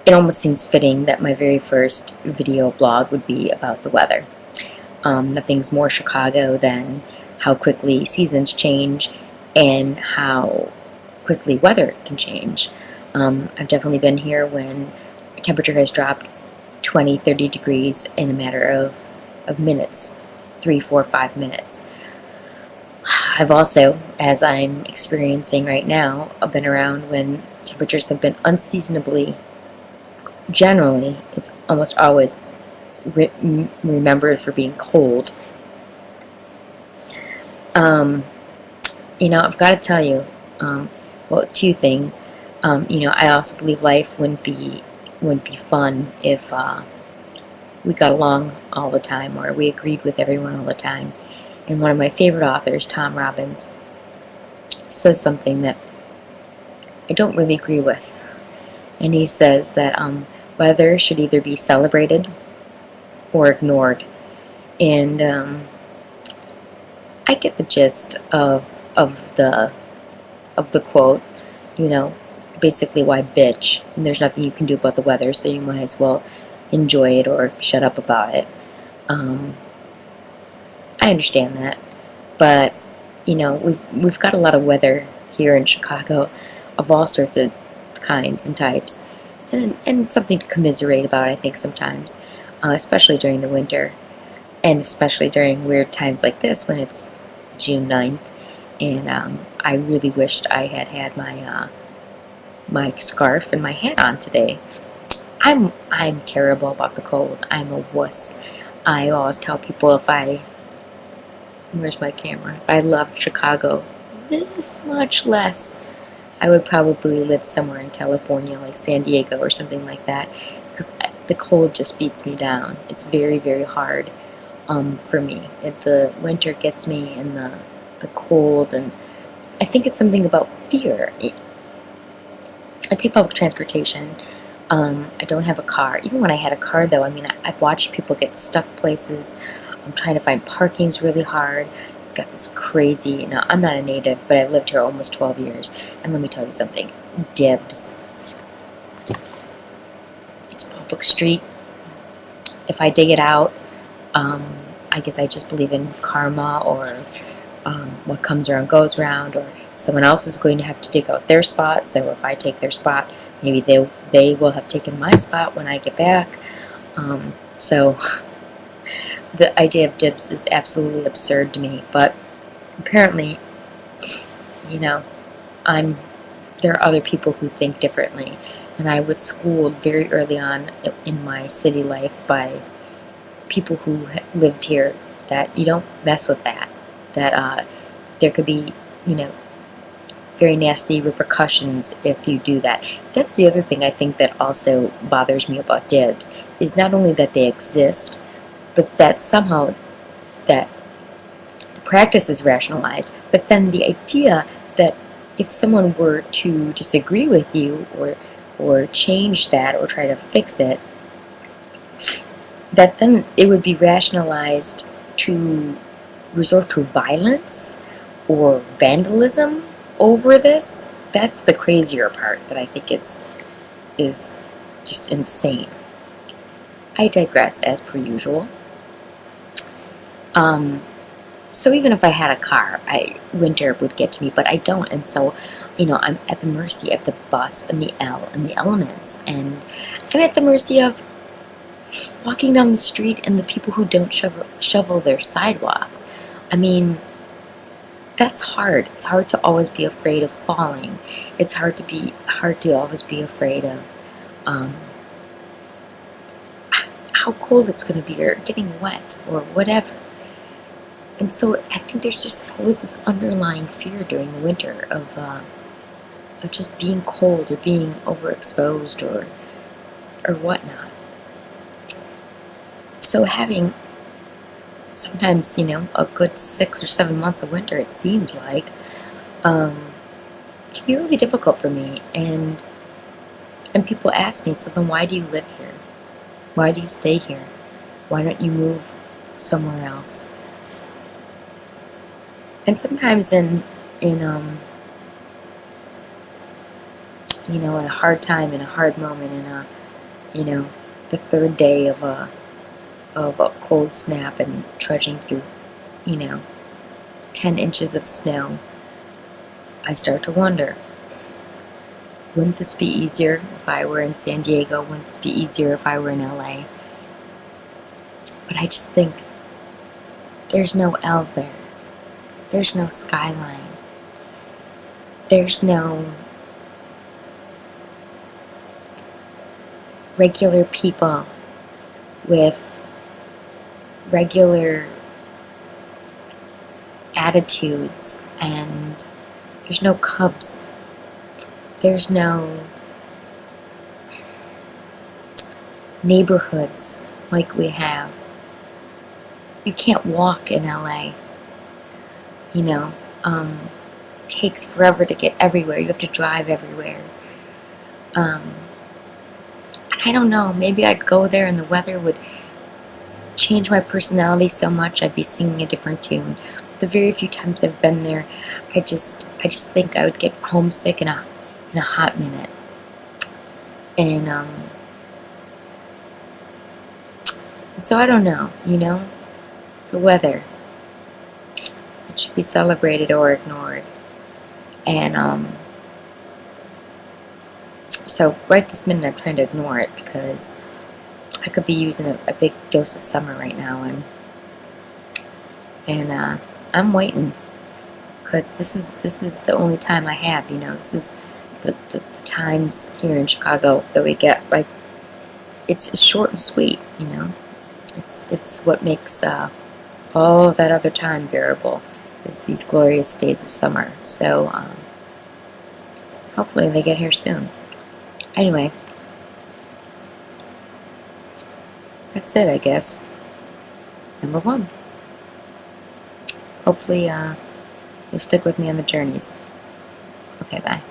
it almost seems fitting that my very first video blog would be about the weather. Nothing's more Chicago than how quickly seasons change and how quickly weather can change. I've definitely been here when temperature has dropped 20, 30 degrees in a matter of minutes, 3, 4, 5 minutes. I've also, as I'm experiencing right now, been around when temperatures have been unseasonably, generally, it's almost always remembered for being cold. Um, I've got to tell you, well, two things. I also believe life wouldn't be fun if we got along all the time or we agreed with everyone all the time. And one of my favorite authors, Tom Robbins, says something that I don't really agree with. And he says that weather should either be celebrated or ignored. And I get the gist of the quote. Basically, why bitch? And there's nothing you can do about the weather, so you might as well enjoy it or shut up about it. I understand that, but we've got a lot of weather here in Chicago, of all sorts of kinds and types, and something to commiserate about, I think, sometimes, especially during the winter, and especially during weird times like this when it's June 9th, and I really wished I had had my scarf and my hat on today. I'm terrible about the cold. I'm a wuss. I always tell people where's my camera? If I loved Chicago this much less, I would probably live somewhere in California, like San Diego or something like that, because the cold just beats me down. It's very, very hard for me. The winter gets me, and the cold, and I think it's something about fear. I take public transportation. I don't have a car. Even when I had a car, though, I've watched people get stuck places. I'm trying to find parking's really hard. Got this crazy. Now, I'm not a native, but I've lived here almost 12 years. And let me tell you something. Dibs. It's a public street. If I dig it out, I guess I just believe in karma, or what comes around goes around, or someone else is going to have to dig out their spot. So if I take their spot, maybe they will have taken my spot when I get back. So the idea of dibs is absolutely absurd to me. But apparently, there are other people who think differently. And I was schooled very early on in my city life by people who lived here that you don't mess with that. That there could be, very nasty repercussions if you do that. That's the other thing I think that also bothers me about dibs, is not only that they exist, but that somehow that the practice is rationalized, but then the idea that if someone were to disagree with you or change that or try to fix it, that then it would be rationalized to resort to violence or vandalism over this. That's the crazier part that I think is just insane. I digress, as per usual. So even if I had a car, winter would get to me, but I don't, and so, I'm at the mercy of the bus and the elements, and I'm at the mercy of walking down the street and the people who don't shovel their sidewalks. That's hard. It's hard to always be afraid of falling. It's hard to always be afraid of how cold it's going to be, or getting wet, or whatever. And so I think there's just always this underlying fear during the winter of just being cold or being overexposed or whatnot. So having sometimes, a good 6 or 7 months of winter, it seems like, can be really difficult for me. And people ask me, so then why do you live here? Why do you stay here? Why don't you move somewhere else? And sometimes in a hard time, in a hard moment, you know, the third day of a cold snap and trudging through, you know, 10 inches of snow, I start to wonder, wouldn't this be easier if I were in San Diego? Wouldn't this be easier if I were in LA? But I just think there's no L there. There's no skyline. There's no regular people with regular attitudes, and there's no cubs. There's no neighborhoods like we have. You can't walk in LA, you know. It takes forever to get everywhere. You have to drive everywhere. I don't know, maybe I'd go there and the weather would change my personality so much I'd be singing a different tune. The very few times I've been there, I just think I would get homesick in a hot minute. And so I don't know, you know, the weather, it should be celebrated or ignored. And so right this minute I'm trying to ignore it because I could be using a big dose of summer right now, and I'm waiting because this is the only time I have. You know, this is the times here in Chicago that we get. Like, it's short and sweet. You know, it's what makes all that other time bearable. Is these glorious days of summer. So hopefully they get here soon. Anyway, that's it, I guess. Number one. Hopefully you'll stick with me on the journeys. Okay, bye.